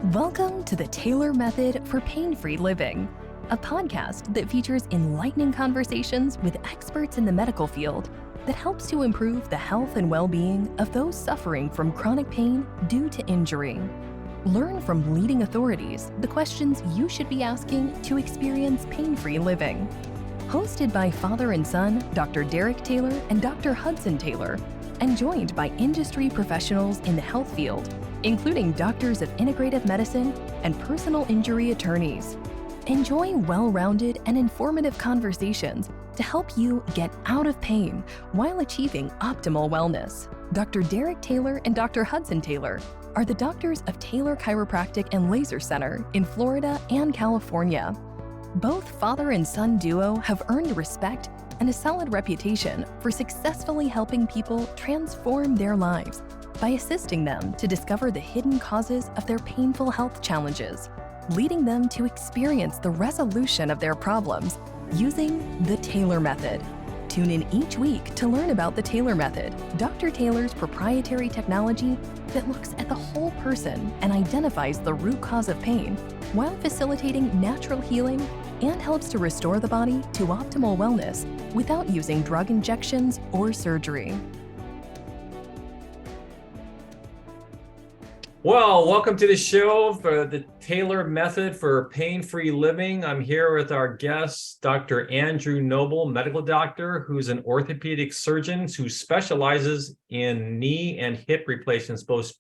Welcome to the Taylor Method for Pain-Free Living, a podcast that features enlightening conversations with experts in the medical field that helps to improve the health and well-being of those suffering from chronic pain due to injury. Learn from leading authorities the questions you should be asking to experience pain-free living. Hosted by father and son, Dr. Derek Taylor and Dr. Hudson Taylor, and joined by industry professionals in the health field, including doctors of integrative medicine and personal injury attorneys. Enjoy well-rounded and informative conversations to help you get out of pain while achieving optimal wellness. Dr. Derek Taylor and Dr. Hudson Taylor are the doctors of Taylor Chiropractic and Laser Center in Florida and California. Both father and son duo have earned respect and a solid reputation for successfully helping people transform their lives by assisting them to discover the hidden causes of their painful health challenges, leading them to experience the resolution of their problems using the Taylor Method. Tune in each week to learn about the Taylor Method, Dr. Taylor's proprietary technology that looks at the whole person and identifies the root cause of pain while facilitating natural healing and helps to restore the body to optimal wellness without using drug injections or surgery. Well, welcome to the show for the Taylor Method for Pain-Free Living. I'm here with our guest, Dr. Andrew Noble, medical doctor, who's an orthopedic surgeon who specializes in knee and hip replacements, both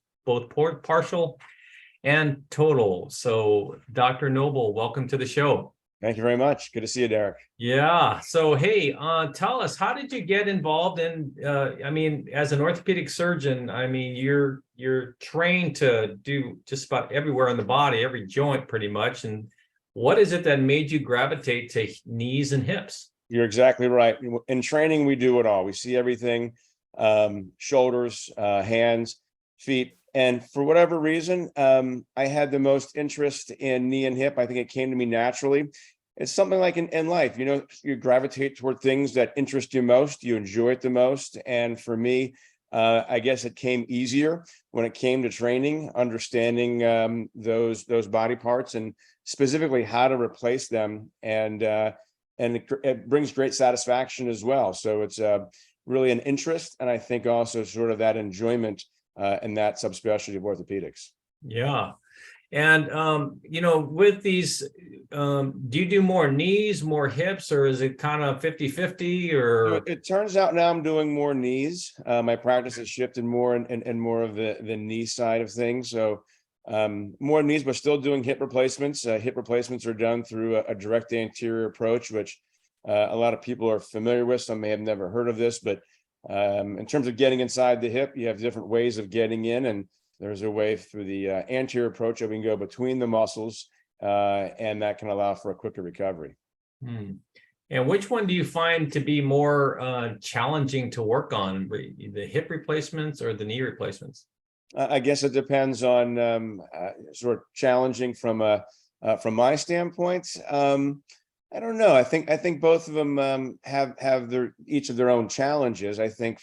partial and total. So, Dr. Noble, welcome to the show. Thank you very much. Good to see you, Derek. Yeah. So, hey, tell us, how did you get involved in, as an orthopedic surgeon, you're trained to do just about everywhere in the body, every joint pretty much. And what is it that made you gravitate to knees and hips? You're exactly right. In training, we do it all. We see everything, shoulders, hands, feet. And for whatever reason, I had the most interest in knee and hip. I think it came to me naturally. It's something like in life, you gravitate toward things that interest you most, you enjoy it the most. And for me, I guess it came easier when it came to training, understanding those body parts and specifically how to replace them. And it brings great satisfaction as well. So it's really an interest. And I think also sort of that enjoyment in that subspecialty of orthopedics. Yeah. And, with these, do you do more knees, more hips, or is it kind of 50-50 or? It turns out now I'm doing more knees. My practice has shifted more and more of the knee side of things. So more knees, but still doing hip replacements. Hip replacements are done through a direct anterior approach, which a lot of people are familiar with. Some may have never heard of this, but in terms of getting inside the hip, you have different ways of getting in, and there's a way through the anterior approach that we can go between the muscles, and that can allow for a quicker recovery. And which one do you find to be more challenging to work on, the hip replacements or the knee replacements? I guess it depends on sort of challenging from my standpoint. I don't know. I think both of them have each of their own challenges. I think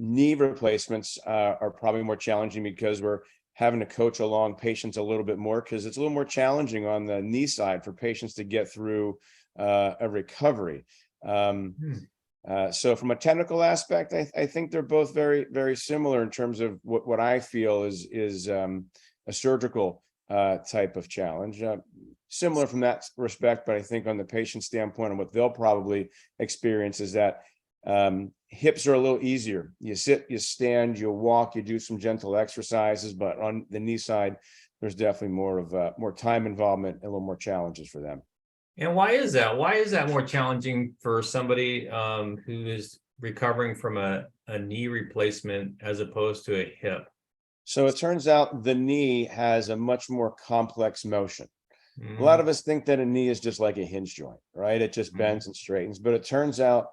knee replacements are probably more challenging because we're having to coach along patients a little bit more, because it's a little more challenging on the knee side for patients to get through a recovery. So from a technical aspect, I think they're both very, very similar in terms of what I feel is a surgical type of challenge. Similar from that respect, but I think on the patient standpoint and what they'll probably experience is that hips are a little easier. You sit, you stand, you walk, you do some gentle exercises, but on the knee side, there's definitely more time involvement and a little more challenges for them. And why is that? Why is that more challenging for somebody who is recovering from a knee replacement as opposed to a hip? So it turns out the knee has a much more complex motion. A lot of us think that a knee is just like a hinge joint, right? It just bends and straightens, but it turns out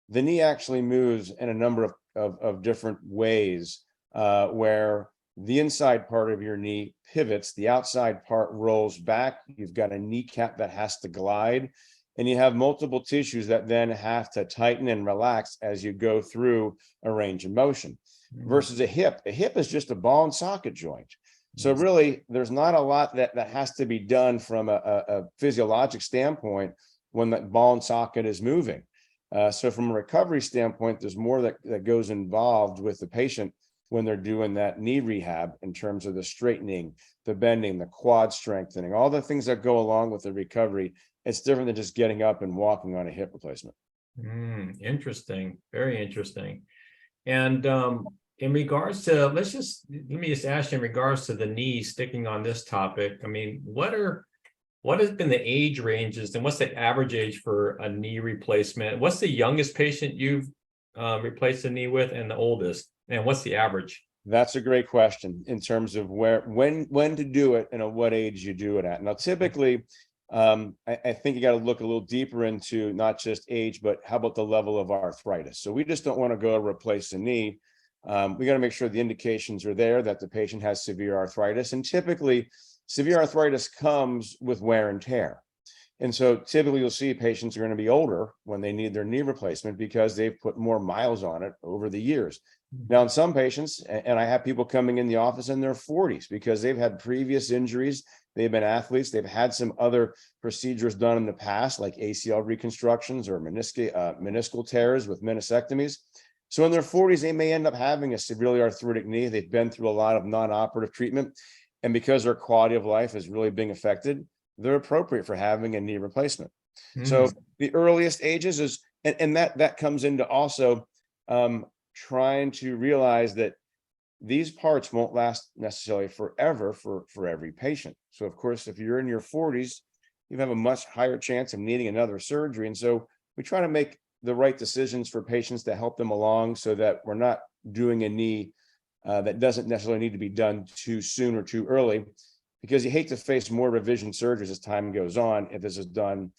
the knee actually moves in a number of different ways, where the inside part of your knee pivots, the outside part rolls back. You've got a kneecap that has to glide, and you have multiple tissues that then have to tighten and relax as you go through a range of motion. Versus a hip is just a ball and socket joint. So really, there's not a lot that has to be done from a physiologic standpoint when that ball and socket is moving. So from a recovery standpoint, there's more that goes involved with the patient when they're doing that knee rehab in terms of the straightening, the bending, the quad strengthening, all the things that go along with the recovery. It's different than just getting up and walking on a hip replacement. Interesting. Very interesting. And in regards to, let me just ask you in regards to the knee, sticking on this topic. I mean, what has been the age ranges and what's the average age for a knee replacement? What's the youngest patient you've replaced a knee with and the oldest? And what's the average? That's a great question in terms of when to do it and at what age you do it at. Now, typically, I think you got to look a little deeper into not just age, but how about the level of arthritis? So we just don't want to go replace the knee. We got to make sure the indications are there that the patient has severe arthritis. And typically, severe arthritis comes with wear and tear. And so typically you'll see patients are going to be older when they need their knee replacement because they've put more miles on it over the years. Now, in some patients, and I have people coming in the office in their 40s because they've had previous injuries, they've been athletes, they've had some other procedures done in the past, like ACL reconstructions or meniscal tears with meniscectomies. So in their 40s, they may end up having a severely arthritic knee. They've been through a lot of non-operative treatment. And because their quality of life is really being affected, they're appropriate for having a knee replacement. So the earliest ages is, and that comes into also trying to realize that these parts won't last necessarily forever for every patient. So of course, if you're in your 40s, you have a much higher chance of needing another surgery. And so we try to make the right decisions for patients to help them along so that we're not doing a knee that doesn't necessarily need to be done too soon or too early, because you hate to face more revision surgeries as time goes on if this is done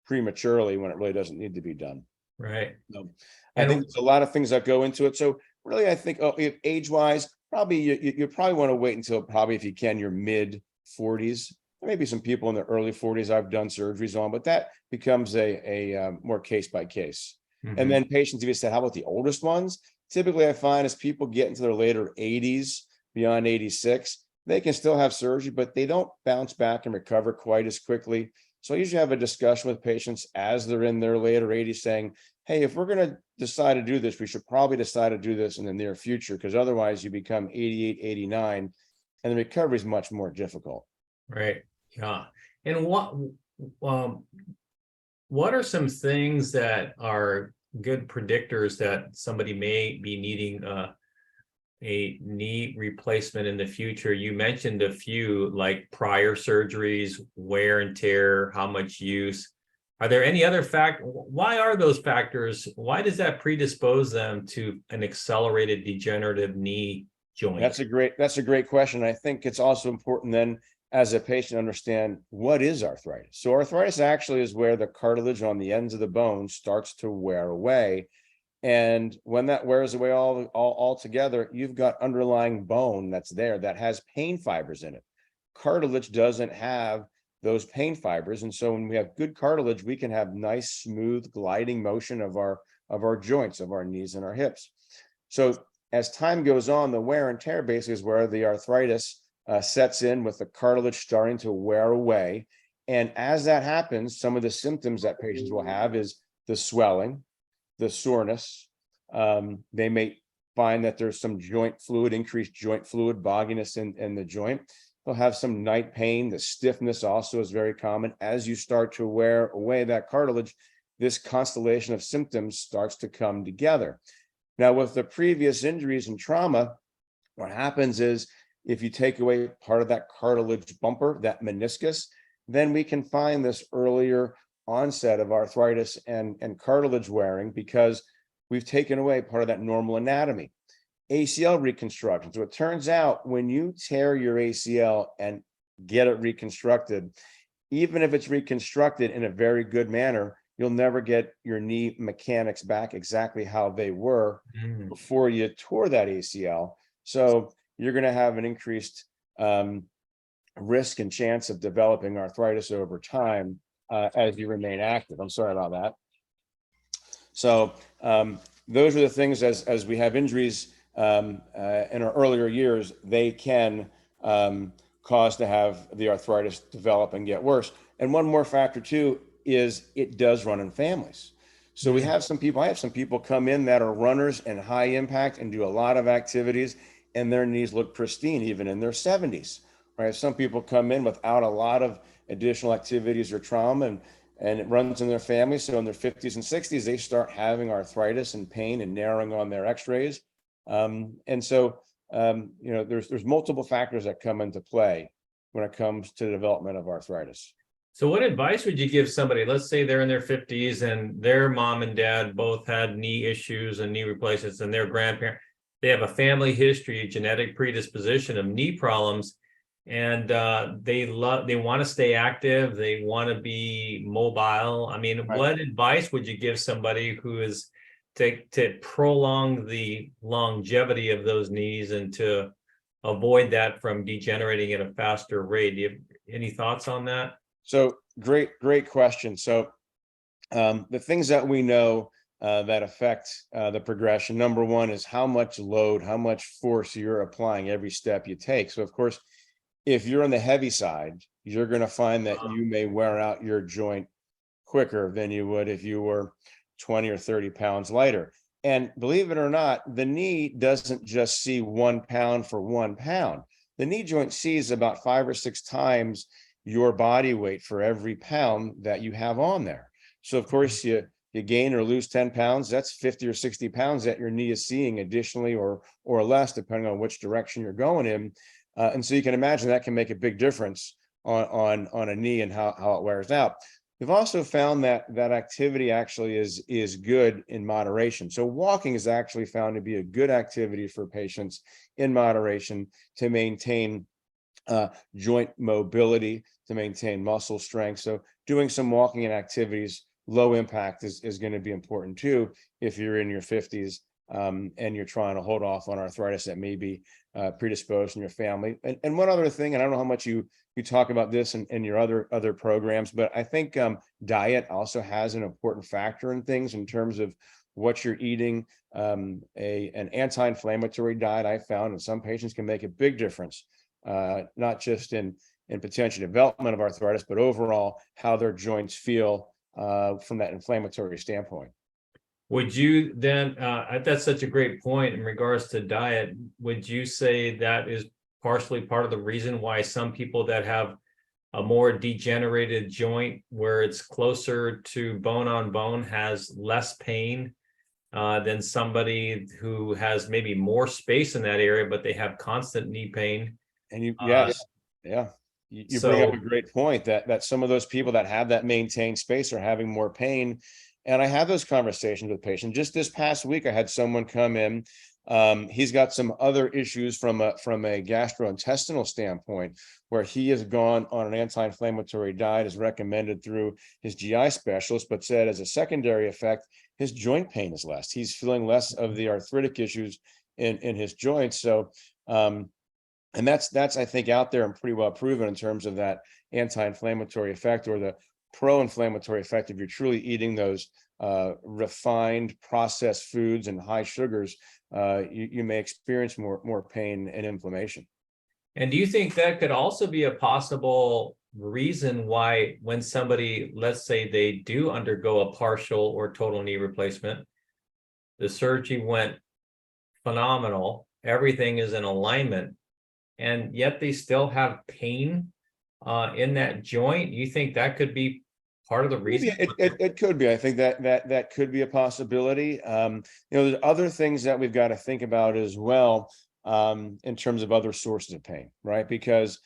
prematurely when it really doesn't need to be done. Right. So I think there's a lot of things that go into it. So really, I think age-wise, probably you probably want to wait until probably, if you can, your mid 40s. Maybe some people in their early 40s I've done surgeries on, but that becomes a more case by case. And then patients, if you said, how about the oldest ones? Typically, I find as people get into their later 80s, beyond 86, they can still have surgery, but they don't bounce back and recover quite as quickly. So I usually have a discussion with patients as they're in their later 80s saying, hey, if we're going to decide to do this, we should probably decide to do this in the near future, because otherwise you become 88, 89, and the recovery is much more difficult. Right. Yeah. And what are some things that are good predictors that somebody may be needing a knee replacement in the future? You mentioned a few, like prior surgeries, wear and tear, how much use. Are there any other why are those factors? Why does that predispose them to an accelerated degenerative knee joint? That's a great question. I think it's also important then, as a patient, understand what is arthritis. So arthritis actually is where the cartilage on the ends of the bone starts to wear away. And when that wears away all together, you've got underlying bone that's there that has pain fibers in it. Cartilage doesn't have those pain fibers. And so when we have good cartilage, we can have nice, smooth gliding motion of our joints, of our knees and our hips. So as time goes on, the wear and tear basically is where the arthritis sets in, with the cartilage starting to wear away. And as that happens, some of the symptoms that patients will have is the swelling, the soreness. They may find that there's some joint fluid, increased joint fluid, bogginess in the joint. They'll have some night pain. The stiffness also is very common. As you start to wear away that cartilage, this constellation of symptoms starts to come together. Now, with the previous injuries and trauma, what happens is, if you take away part of that cartilage bumper, that meniscus, then we can find this earlier onset of arthritis and cartilage wearing, because we've taken away part of that normal anatomy. ACL reconstruction. So it turns out when you tear your ACL and get it reconstructed, even if it's reconstructed in a very good manner, you'll never get your knee mechanics back exactly how they were before you tore that ACL. So you're going to have an increased risk and chance of developing arthritis over time as you remain active. I'm sorry about that. So those are the things, as we have injuries in our earlier years, they can cause to have the arthritis develop and get worse. And one more factor too is it does run in families. So we have some people, I have some people come in that are runners and high impact and do a lot of activities, and their knees look pristine even in their 70s, right? Some people come in without a lot of additional activities or trauma, and it runs in their family. So in their 50s and 60s, they start having arthritis and pain and narrowing on their x-rays. There's multiple factors that come into play when it comes to the development of arthritis. So what advice would you give somebody, let's say they're in their 50s and their mom and dad both had knee issues and knee replacements, and their grandparent, they have a family history, genetic predisposition of knee problems, and they want to stay active, they want to be mobile. I mean, Right. What advice would you give somebody who is to prolong the longevity of those knees and to avoid that from degenerating at a faster rate? Do you have any thoughts on that? So great question. So the things that we know that affect the progression, number one is how much load, how much force you're applying every step you take. So of course, if you're on the heavy side, you're going to find that you may wear out your joint quicker than you would if you were 20 or 30 pounds lighter. And believe it or not, the knee doesn't just see 1 pound for 1 pound. The knee joint sees about 5 or 6 times your body weight for every pound that you have on there. So of course you gain or lose 10 pounds, that's 50 or 60 pounds that your knee is seeing additionally or less, depending on which direction you're going in. And so you can imagine that can make a big difference on a knee and how it wears out. We've also found that activity actually is good in moderation. So walking is actually found to be a good activity for patients in moderation to maintain joint mobility, to maintain muscle strength. So doing some walking and activities, low impact is going to be important too if you're in your 50s and you're trying to hold off on arthritis that may be predisposed in your family. And one other thing, and I don't know how much you talk about this in your other programs, but I think diet also has an important factor in things in terms of what you're eating. An anti-inflammatory diet I found in some patients can make a big difference, not just in potential development of arthritis, but overall how their joints feel from that inflammatory standpoint. Would you then, that's such a great point in regards to diet, would you say that is partially part of the reason why some people that have a more degenerated joint where it's closer to bone on bone has less pain than somebody who has maybe more space in that area, but they have constant knee pain? And you bring up a great point that some of those people that have that maintained space are having more pain. And I have those conversations with patients. Just this past week, I had someone come in. He's got some other issues from a gastrointestinal standpoint, where he has gone on an anti-inflammatory diet as recommended through his GI specialist, but said as a secondary effect, his joint pain is less. He's feeling less of the arthritic issues in his joints. So, and that's I think out there and pretty well proven in terms of that anti-inflammatory effect or the pro-inflammatory effect. If you're truly eating those refined processed foods and high sugars, you may experience more pain and inflammation. And do you think that could also be a possible reason why when somebody, let's say they do undergo a partial or total knee replacement, the surgery went phenomenal, everything is in alignment, and yet they still have pain in that joint? You think that could be part of the reason? It could be. I think that could be a possibility. There's other things that we've got to think about as well in terms of other sources of pain, right? Because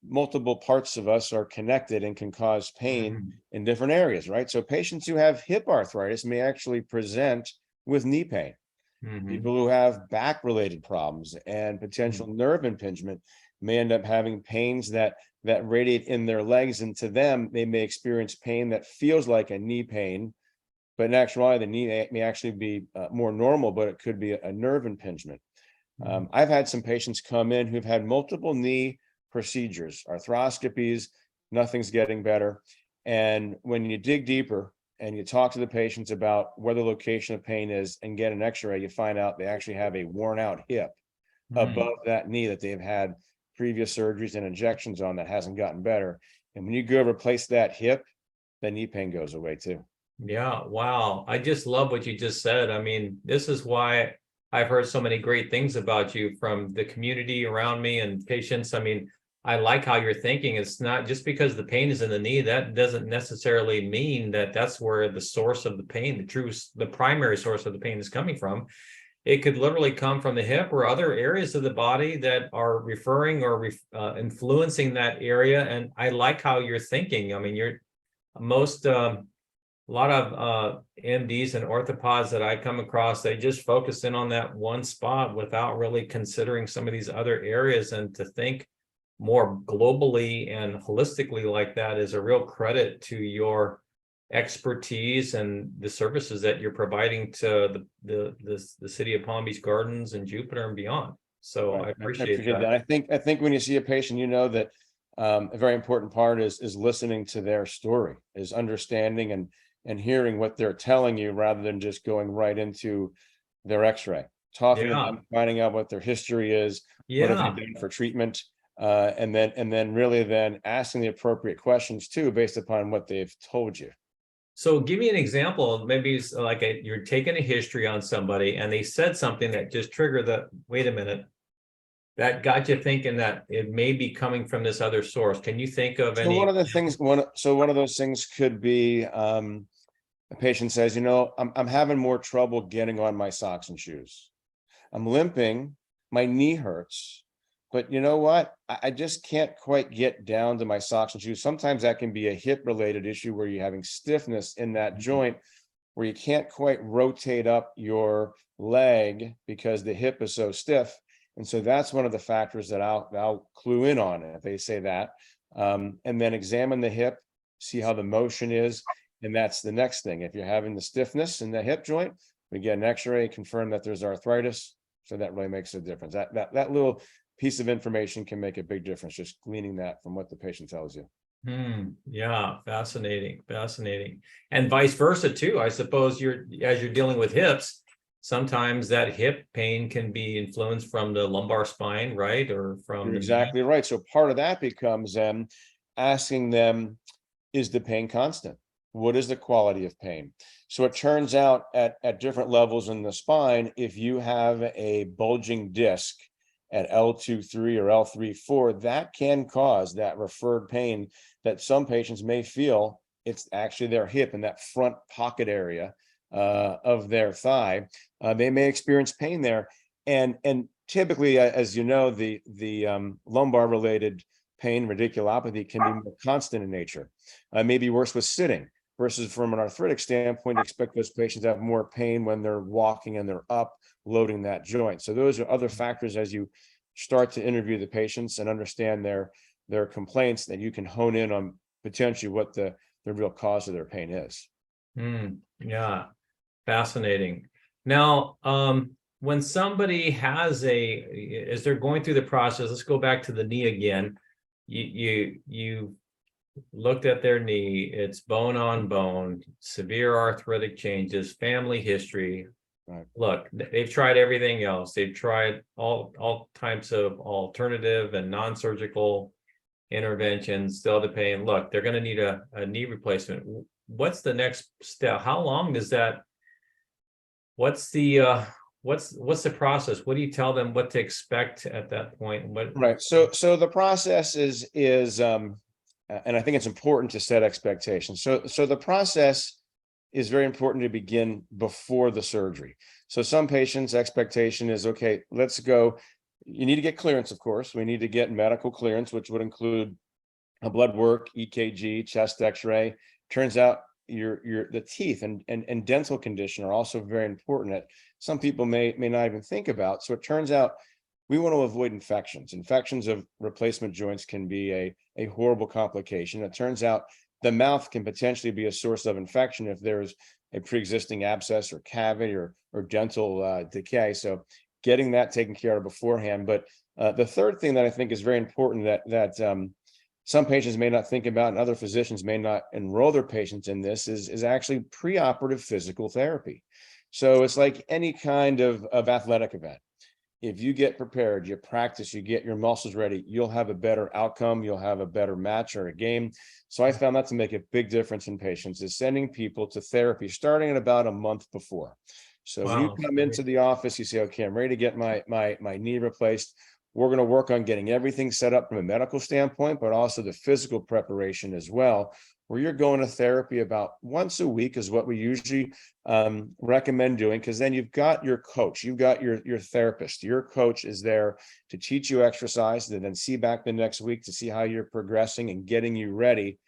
multiple parts of us are connected and can cause pain in different areas, right? So patients who have hip arthritis may actually present with knee pain. People who have back-related problems and potential nerve impingement may end up having pains that radiate in their legs, and to them, they may experience pain that feels like a knee pain, but in actuality, the knee may actually be more normal, but it could be a nerve impingement. I've had some patients come in who've had multiple knee procedures, arthroscopies, nothing's getting better. And when you dig deeper and you talk to the patients about where the location of pain is and get an x-ray, you find out they actually have a worn out hip above that knee that they've had previous surgeries and injections on that hasn't gotten better. And when you go replace that hip, the knee pain goes away too. Yeah, wow. I just love what you just said. I mean, this is why I've heard so many great things about you from the community around me and patients. I mean, I like how you're thinking. It's not just because the pain is in the knee, that doesn't necessarily mean that that's where the source of the pain, the primary source of the pain is coming from. It could literally come from the hip or other areas of the body that are referring or influencing that area. And I like how you're thinking. I mean, a lot of MDs and orthopods that I come across, they just focus in on that one spot without really considering some of these other areas. And to think more globally and holistically like that is a real credit to your expertise and the services that you're providing to the city of Palm Beach Gardens and Jupiter and beyond. So Right. I appreciate that. I think when you see a patient, you know that a very important part is listening to their story, is understanding and hearing what they're telling you rather than just going right into their x-ray, talking to them, finding out what their history is, what have they done for treatment, and then really then asking the appropriate questions too, based upon what they've told you. So give me an example. Maybe it's like you're taking a history on somebody and they said something that just triggered wait a minute, that got you thinking that it may be coming from this other source. Can you think of any? One of those things could be a patient says, I'm having more trouble getting on my socks and shoes. I'm limping, my knee hurts, but you know what? I just can't quite get down to my socks and shoes. Sometimes that can be a hip related issue where you're having stiffness in that joint where you can't quite rotate up your leg because the hip is so stiff. And so that's one of the factors that I'll clue in on if they say that, and then examine the hip, see how the motion is. And that's the next thing. If you're having the stiffness in the hip joint, we get an x-ray, confirm that there's arthritis. So that really makes a difference. That little piece of information can make a big difference, just gleaning that from what the patient tells you. Yeah, fascinating. And vice versa too. I suppose as you're dealing with hips, sometimes that hip pain can be influenced from the lumbar spine, right? Or from You're exactly right. So part of that becomes asking them, is the pain constant? What is the quality of pain? So it turns out at different levels in the spine, if you have a bulging disc at L2-3 or L3-4, that can cause that referred pain that some patients may feel. It's actually their hip in that front pocket area of their thigh. They may experience pain there. And typically, as you know, the lumbar related pain, radiculopathy, can be more constant in nature. Maybe worse with sitting. Versus from an arthritic standpoint, you expect those patients to have more pain when they're walking and they're up loading that joint. So those are other factors as you start to interview the patients and understand their complaints, that you can hone in on potentially what the real cause of their pain is. Yeah, fascinating. Now, when somebody has as they're going through the process, let's go back to the knee again. You looked at their knee, it's bone on bone, severe arthritic changes, family history. Right. Look, they've tried everything else. They've tried all types of alternative and non-surgical interventions, still the pain. Look, they're going to need a knee replacement. What's the next step? How long does that, what's the process? What do you tell them what to expect at that point? Right. So the process is and I think it's important to set expectations. So the process is very important to begin before the surgery. So some patients' expectation is, okay, let's go. You need to get clearance, of course. We need to get medical clearance, which would include a blood work, EKG, chest x-ray. Turns out the teeth and dental condition are also very important that some people may not even think about. So it turns out we want to avoid infections. Infections of replacement joints can be a horrible complication. It turns out the mouth can potentially be a source of infection if there's a pre-existing abscess or cavity or dental decay. So getting that taken care of beforehand. But the third thing that I think is very important that some patients may not think about and other physicians may not enroll their patients in this is actually preoperative physical therapy. So it's like any kind of athletic event. if you get prepared, you practice, you get your muscles ready, you'll have a better outcome, you'll have a better match or a game. So I found that to make a big difference in patients, is sending people to therapy starting at about a month before. So when you Wow. come into the office, you say, okay, I'm ready to get my knee replaced. We're going to work on getting everything set up from a medical standpoint, but also the physical preparation as well, where you're going to therapy about once a week is what we usually recommend doing, because then you've got your coach, you've got your therapist. Your coach is there to teach you exercise, and then see back the next week to see how you're progressing and getting you ready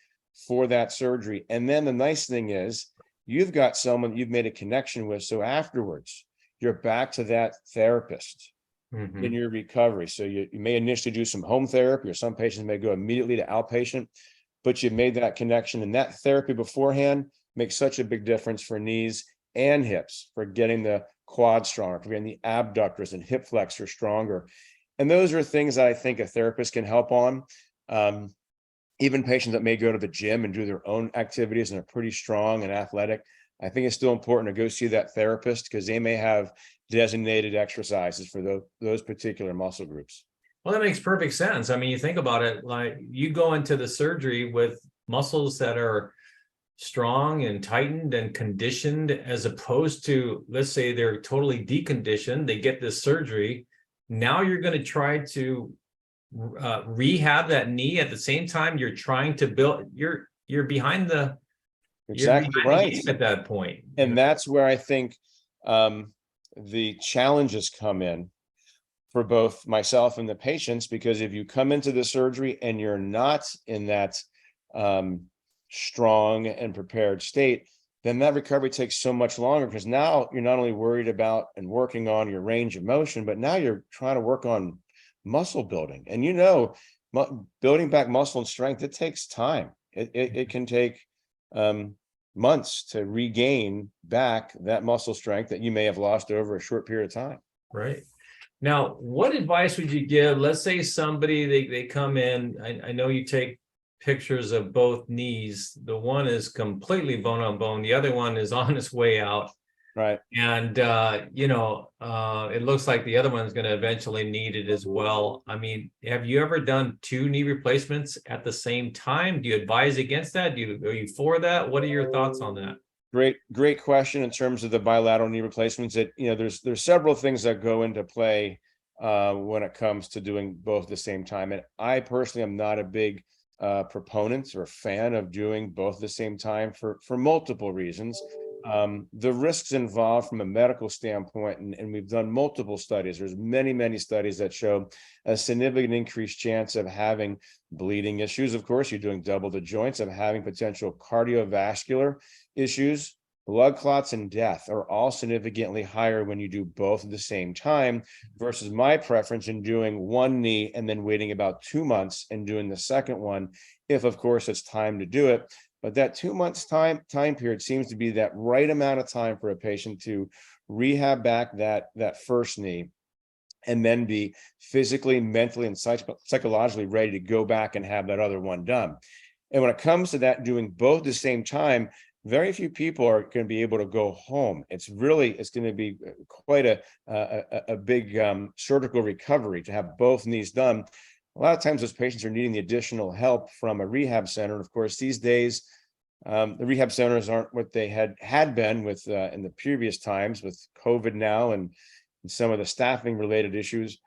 for that surgery. And then the nice thing is you've got someone you've made a connection with. So afterwards, you're back to that therapist in your recovery. So you may initially do some home therapy, or some patients may go immediately to outpatient, but you made that connection, and that therapy beforehand makes such a big difference for knees and hips, for getting the quad stronger, for getting the abductors and hip flexors stronger. And those are things that I think a therapist can help on. Even patients that may go to the gym and do their own activities and are pretty strong and athletic, I think it's still important to go see that therapist, because they may have designated exercises for those particular muscle groups. Well, that makes perfect sense. I mean, you think about it, like you go into the surgery with muscles that are strong and tightened and conditioned, as opposed to, let's say they're totally deconditioned, they get this surgery. Now you're going to try to rehab that knee at the same time you're trying to build, you're behind the, Exactly you're behind the game at that point. And that's where I think the challenges come in for both myself and the patients, because if you come into the surgery and you're not in that strong and prepared state, then that recovery takes so much longer, because now you're not only worried about and working on your range of motion, but now you're trying to work on muscle building. And building back muscle and strength, it takes time. It can take months to regain back that muscle strength that you may have lost over a short period of time. Right. Now, what advice would you give? Let's say somebody, they come in, I know you take pictures of both knees. The one is completely bone on bone. The other one is on its way out. Right. And, it looks like the other one's going to eventually need it as well. I mean, have you ever done 2 knee replacements at the same time? Do you advise against that? Are you for that? What are your thoughts on that? Great question in terms of the bilateral knee replacements. That, there's several things that go into play when it comes to doing both at the same time. And I personally am not a big proponent or fan of doing both at the same time for multiple reasons. The risks involved from a medical standpoint, and we've done multiple studies. There's many studies that show a significant increased chance of having bleeding issues. Of course, you're doing double the joints, of having potential cardiovascular issues. Blood clots and death are all significantly higher when you do both at the same time, versus my preference in doing one knee and then waiting about 2 months and doing the second one, if of course it's time to do it. But that 2 months time period seems to be that right amount of time for a patient to rehab back that first knee, and then be physically, mentally, and psychologically ready to go back and have that other one done. And when it comes to that, doing both at the same time, very few people are going to be able to go home. It's going to be quite a big surgical recovery to have both knees done. A lot of times those patients are needing the additional help from a rehab center. And of course, these days, the rehab centers aren't what they had been with in the previous times, with COVID now and some of the staffing related issues.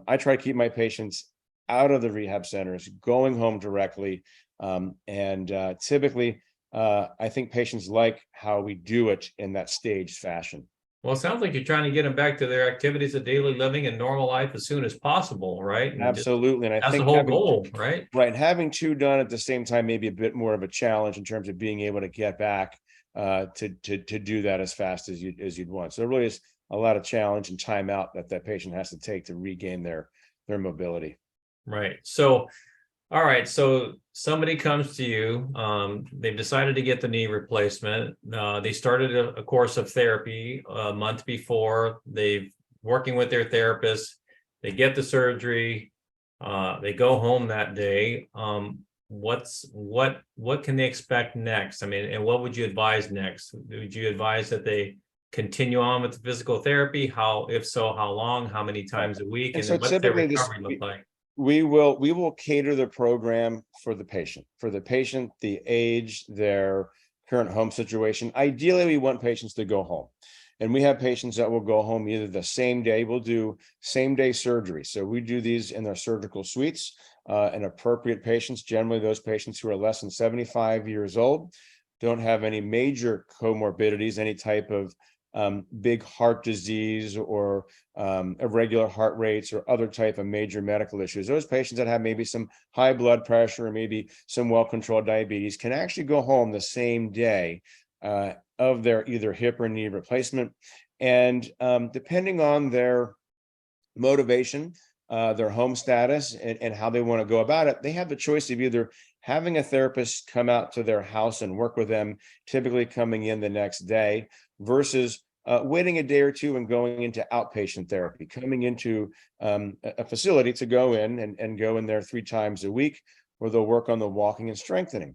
I try to keep my patients out of the rehab centers, going home directly. And typically, I think patients like how we do it in that staged fashion. Well, it sounds like you're trying to get them back to their activities of daily living and normal life as soon as possible, right? And Absolutely. And I that's think the whole goal, right? Right. And having 2 done at the same time may be a bit more of a challenge in terms of being able to get back to do that as fast as you'd want. So it really is a lot of challenge and time out that patient has to take to regain their mobility. Right. So, all right. So somebody comes to you, they've decided to get the knee replacement. They started a course of therapy a month before. They've working with their therapist. They get the surgery. They go home that day. What can they expect next? I mean, and what would you advise next? Would you advise that they continue on with the physical therapy? If so, how long, how many times a week? And And so then what's their typically recovery look like? we will cater the program for the patient, the age, their current home situation. Ideally, we want patients to go home. And we have patients that will go home either the same day. We'll do same day surgery. So we do these in their surgical suites, and appropriate patients, generally those patients who are less than 75 years old, don't have any major comorbidities, any type of big heart disease or irregular heart rates or other type of major medical issues. Those patients that have maybe some high blood pressure or maybe some well-controlled diabetes can actually go home the same day of their either hip or knee replacement. And depending on their motivation, their home status, and how they want to go about it, they have the choice of either having a therapist come out to their house and work with them, typically coming in the next day, versus waiting a day or two and going into outpatient therapy, coming into a facility to go in and go in there 3 times a week, where they'll work on the walking and strengthening.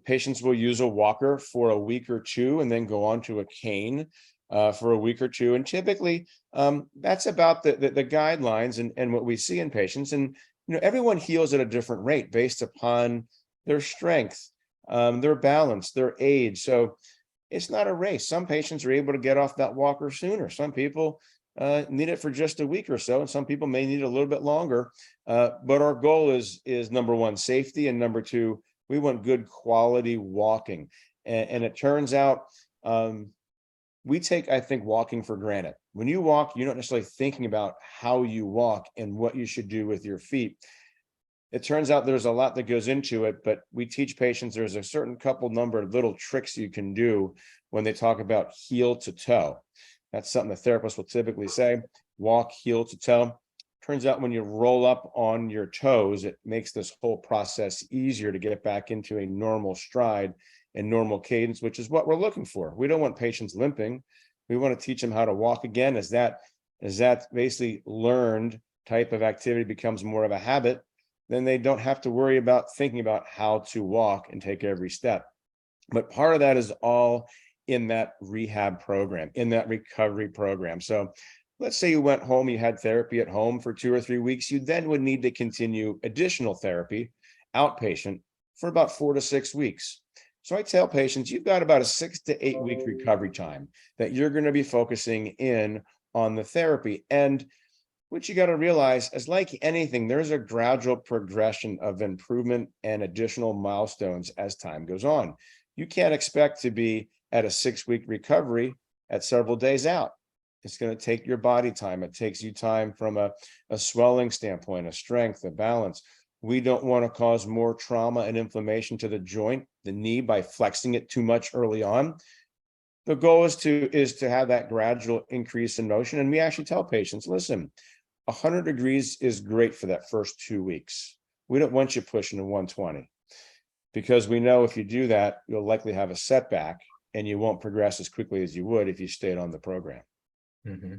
Patients will use a walker for a week or two and then go on to a cane for a week or two. And typically that's about the guidelines and what we see in patients. And everyone heals at a different rate based upon their strength, their balance, their age. So it's not a race. Some patients are able to get off that walker sooner. Some people need it for just a week or so, and some people may need it a little bit longer. But our goal is number one, safety, and number two, we want good quality walking. And it turns out we take, I think, walking for granted. When you walk, you're not necessarily thinking about how you walk and what you should do with your feet. It turns out there's a lot that goes into it, but we teach patients there's a certain number of little tricks you can do when they talk about heel to toe. That's something the therapist will typically say, walk heel to toe. Turns out when you roll up on your toes, it makes this whole process easier to get back into a normal stride and normal cadence, which is what we're looking for. We don't want patients limping. We want to teach them how to walk again. As that basically learned type of activity becomes more of a habit, then they don't have to worry about thinking about how to walk and take every step. But part of that is all in that rehab program, in that recovery program. So let's say you went home, you had therapy at home for 2 or 3 weeks, you then would need to continue additional therapy, outpatient, for about 4 to 6 weeks. So I tell patients, you've got about a 6 to 8 week recovery time that you're going to be focusing in on the therapy. And what you got to realize is, like anything, there's a gradual progression of improvement and additional milestones as time goes on. You can't expect to be at a 6-week recovery at several days out. It's going to take your body time. It takes you time from a swelling standpoint, a strength, a balance. We don't want to cause more trauma and inflammation to the joint, the knee, by flexing it too much early on. The goal is to have that gradual increase in motion. And we actually tell patients, listen, 100 degrees is great for that first 2 weeks. We don't want you pushing to 120, because we know if you do that, you'll likely have a setback and you won't progress as quickly as you would if you stayed on the program. Mm-hmm.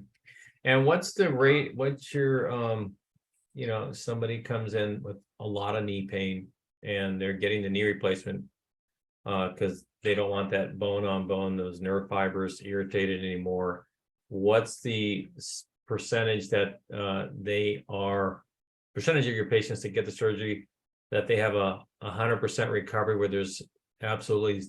And what's the rate? What's your, somebody comes in with a lot of knee pain and they're getting the knee replacement because they don't want that bone on bone, those nerve fibers irritated anymore. What's the percentage that percentage of your patients that get the surgery that they have a 100% recovery, where there's absolutely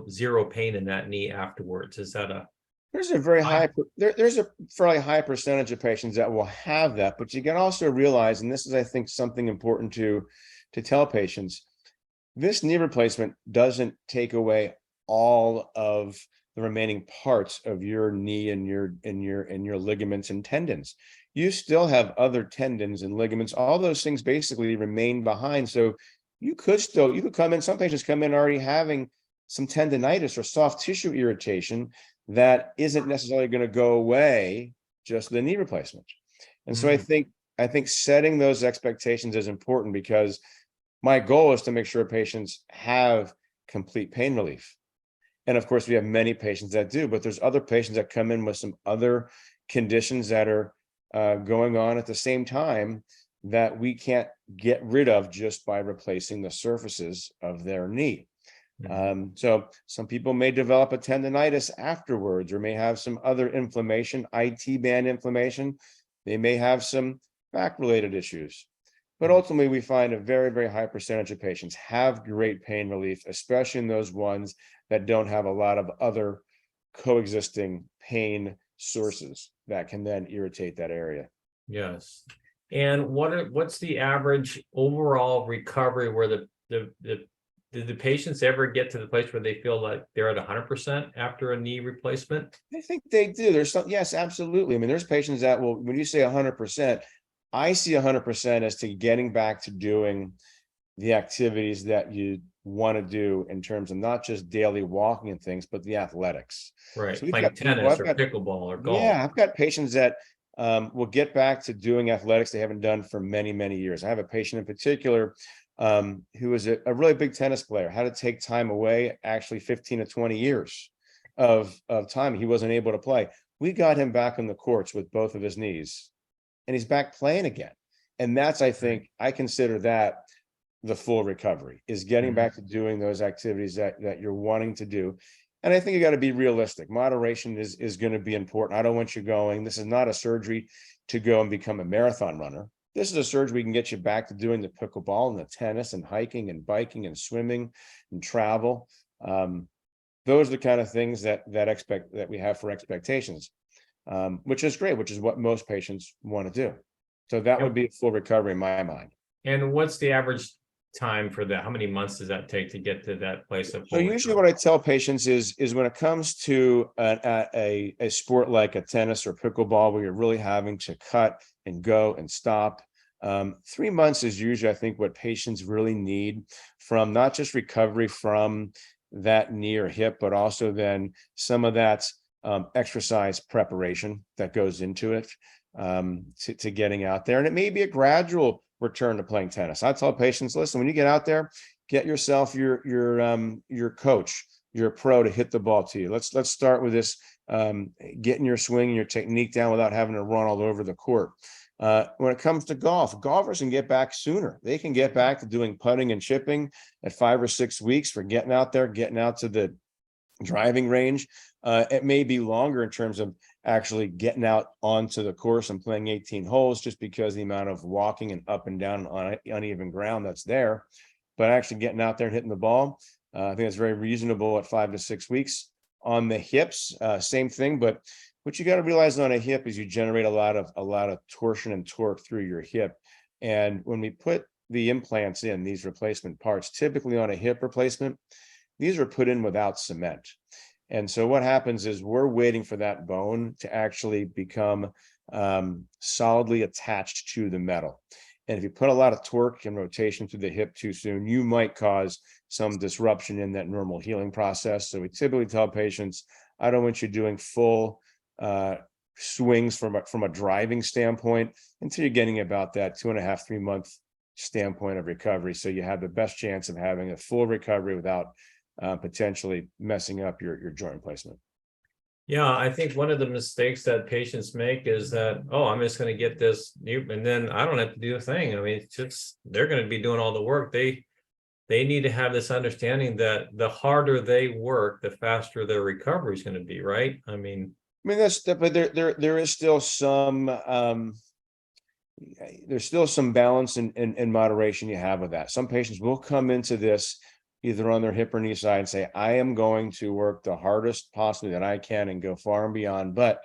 zero pain in that knee afterwards? Is that there's a fairly high percentage of patients that will have that, but you can also realize, and this is, I think, something important to tell patients, this knee replacement doesn't take away all of the remaining parts of your knee and your ligaments and tendons. You still have other tendons and ligaments. All those things basically remain behind. So you could come in. Some patients come in already having some tendonitis or soft tissue irritation that isn't necessarily going to go away just with the knee replacement. And so I think setting those expectations is important, because my goal is to make sure patients have complete pain relief. And of course, we have many patients that do, but there's other patients that come in with some other conditions that are going on at the same time that we can't get rid of just by replacing the surfaces of their knee. So some people may develop a tendonitis afterwards, or may have some other inflammation, IT band inflammation. They may have some back-related issues. But ultimately, we find a very, very high percentage of patients have great pain relief, especially in those ones that don't have a lot of other coexisting pain sources that can then irritate that area. Yes. And what's the average overall recovery where did the patients ever get to the place where they feel like they're at 100% after a knee replacement? I think they do. There's some, yes, absolutely. I mean, there's patients that will, when you say 100%, I see 100% as to getting back to doing the activities that you want to do in terms of not just daily walking and things, but the athletics. Right. So we've Playing got people, tennis or pickleball or golf. yeah, I've got patients that will get back to doing athletics they haven't done for many, many years. I have a patient in particular who was a really big tennis player, had to take time away, actually 15 to 20 years of time he wasn't able to play. We got him back on the courts with both of his knees, and he's back playing again. And that's, I think, I consider that the full recovery, is getting back to doing those activities that you're wanting to do. And I think you got to be realistic. Moderation is going to be important. I don't want you going, this is not a surgery to go and become a marathon runner. This is a surgery we can get you back to doing the pickleball and the tennis and hiking and biking and swimming and travel. Those are the kind of things that we have for expectations, which is great, which is what most patients want to do. So that would be a full recovery in my mind. And what's the average time for that? How many months does that take to get to that place of So usually what I tell patients is when it comes to a sport like a tennis or pickleball, where you're really having to cut and go and stop, 3 months is usually, I think, what patients really need from not just recovery from that knee or hip, but also then some of that exercise preparation that goes into it, to getting out there. And it may be a gradual return to playing tennis. I tell patients, listen, when you get out there, get yourself your coach, your pro to hit the ball to you. Let's start with this, getting your swing and your technique down without having to run all over the court. When it comes to golfers can get back sooner. They can get back to doing putting and chipping at 5 or 6 weeks for getting out there, getting out to the driving range. It may be longer in terms of actually getting out onto the course and playing 18 holes, just because the amount of walking and up and down on uneven ground that's there. But actually getting out there and hitting the ball, I think it's very reasonable at 5 to 6 weeks. On the hips, same thing. But what you got to realize on a hip is you generate a lot of torsion and torque through your hip. And when we put the implants in, these replacement parts, typically on a hip replacement, these are put in without cement. And so what happens is we're waiting for that bone to actually become solidly attached to the metal. And if you put a lot of torque and rotation through the hip too soon, you might cause some disruption in that normal healing process. So we typically tell patients, I don't want you doing full swings from a driving standpoint until you're getting about that 2.5, 3 month standpoint of recovery. So you have the best chance of having a full recovery without potentially messing up your joint replacement. Yeah, I think one of the mistakes that patients make is that, oh, I'm just going to get this new, and then I don't have to do a thing. I mean, it's just, they're going to be doing all the work. They need to have this understanding that the harder they work, the faster their recovery is going to be, right? I mean, that's, but there is still some there's still some balance and moderation you have with that. Some patients will come into this either on their hip or knee side and say, I am going to work the hardest possibly that I can and go far and beyond. But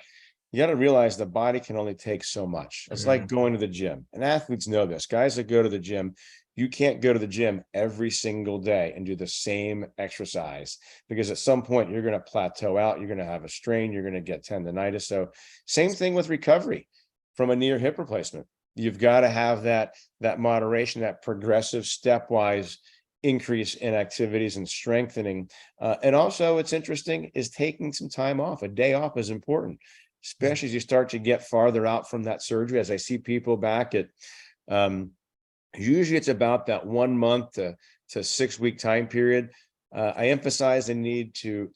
you got to realize the body can only take so much. It's like going to the gym, and athletes know this. Guys that go to the gym, you can't go to the gym every single day and do the same exercise, because at some point you're going to plateau out. You're going to have a strain. You're going to get tendonitis. So same thing with recovery from a knee or hip replacement. You've got to have that moderation, that progressive stepwise increase in activities and strengthening. And also, it's interesting is taking some time off. A day off is important, especially as you start to get farther out from that surgery. As I see people back at, usually it's about that 1 month to 6 week time period. I emphasize the need to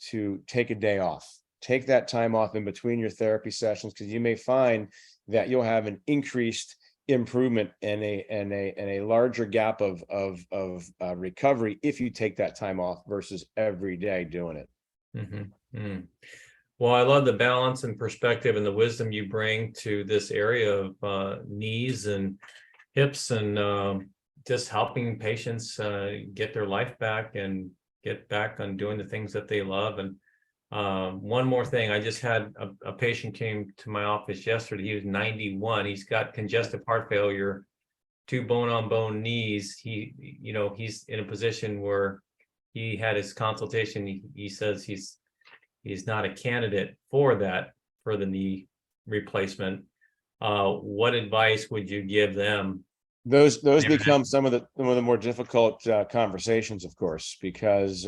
take a day off. Take that time off in between your therapy sessions, because you may find that you'll have an increased improvement and a larger gap of recovery if you take that time off versus every day doing it. Mm-hmm. Well, I love the balance and perspective and the wisdom you bring to this area of knees and hips and just helping patients get their life back and get back on doing the things that they love. And one more thing, I just had a patient came to my office yesterday. He was 91. He's got congestive heart failure, 2 bone-on-bone knees. He's in a position where he had his consultation. He says he's not a candidate for the knee replacement. What advice would you give them? Those become some of the more difficult conversations, of course, because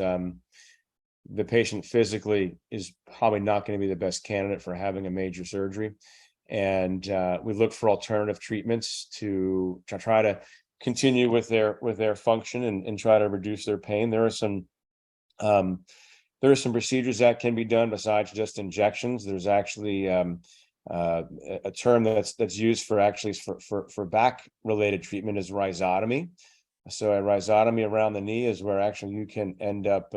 the patient physically is probably not going to be the best candidate for having a major surgery. And we look for alternative treatments to try to continue with their function and try to reduce their pain. There are some procedures that can be done besides just injections. There's actually a term that's used for back related treatment is rhizotomy. So a rhizotomy around the knee is where actually you can end up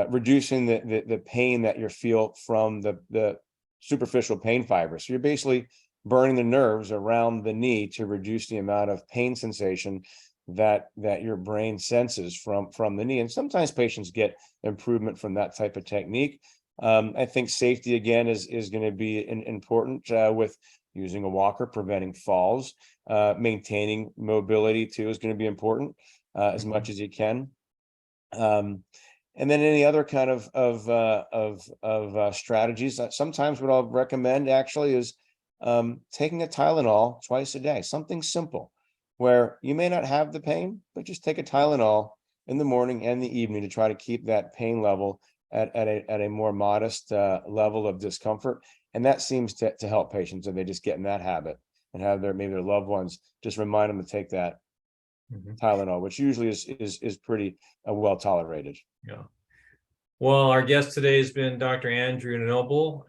reducing the pain that you feel from the superficial pain fibers. So you're basically burning the nerves around the knee to reduce the amount of pain sensation that your brain senses from the knee. And sometimes patients get improvement from that type of technique. I think safety again is going to be important with using a walker, preventing falls, maintaining mobility too is going to be important as much as you can. And then any other kind of strategies. Sometimes what I'll recommend actually is taking a Tylenol twice a day, something simple, where you may not have the pain, but just take a Tylenol in the morning and the evening to try to keep that pain level at a more modest level of discomfort. And that seems to help patients if they just get in that habit and have maybe their loved ones just remind them to take that Tylenol, which usually is pretty well tolerated. Yeah. Well, our guest today has been Dr. Andrew Noble,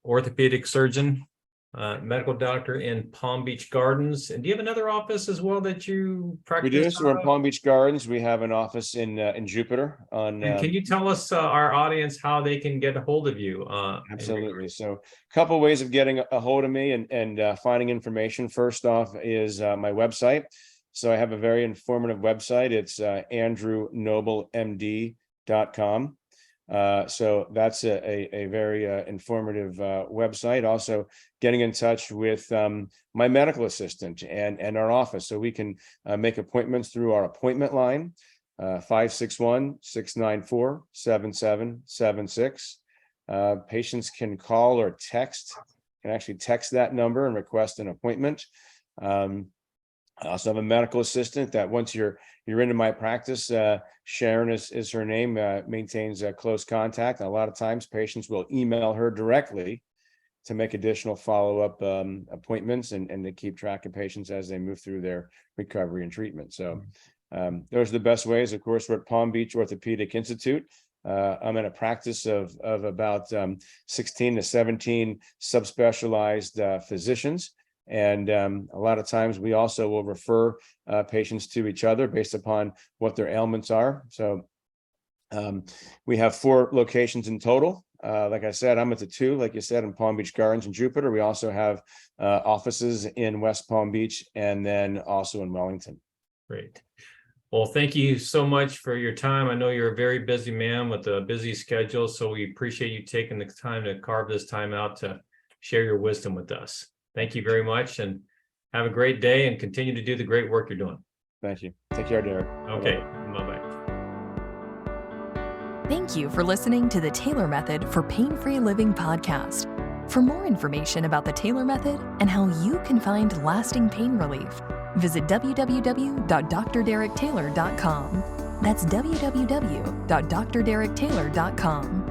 orthopedic surgeon, medical doctor in Palm Beach Gardens. And do you have another office as well that you practice? We do. So we're in Palm Beach Gardens. We have an office in Jupiter. And can you tell us, our audience, how they can get a hold of you? Absolutely. So a couple of ways of getting a hold of me and finding information. First off is my website. So I have a very informative website. It's andrewnoblemd.com. So that's a very informative website. Also getting in touch with my medical assistant and our office. So we can make appointments through our appointment line, 561-694-7776. Patients can call or can actually text that number and request an appointment. I also have a medical assistant that once you're into my practice, Sharon is her name, maintains close contact. And a lot of times patients will email her directly to make additional follow-up appointments and to keep track of patients as they move through their recovery and treatment. So those are the best ways. Of course, we're at Palm Beach Orthopedic Institute. I'm in a practice of about 16 to 17 subspecialized physicians. And a lot of times we also will refer patients to each other based upon what their ailments are. So we have 4 locations in total. Like I said, I'm at the 2, like you said, in Palm Beach Gardens and Jupiter. We also have offices in West Palm Beach and then also in Wellington. Great. Well, thank you so much for your time. I know you're a very busy man with a busy schedule, so we appreciate you taking the time to carve this time out to share your wisdom with us. Thank you very much, and have a great day and continue to do the great work you're doing. Thank you. Take care, Derek. Okay. Bye-bye. Thank you for listening to the Taylor Method for Pain-Free Living podcast. For more information about the Taylor Method and how you can find lasting pain relief, visit www.drderektaylor.com. That's www.drderektaylor.com.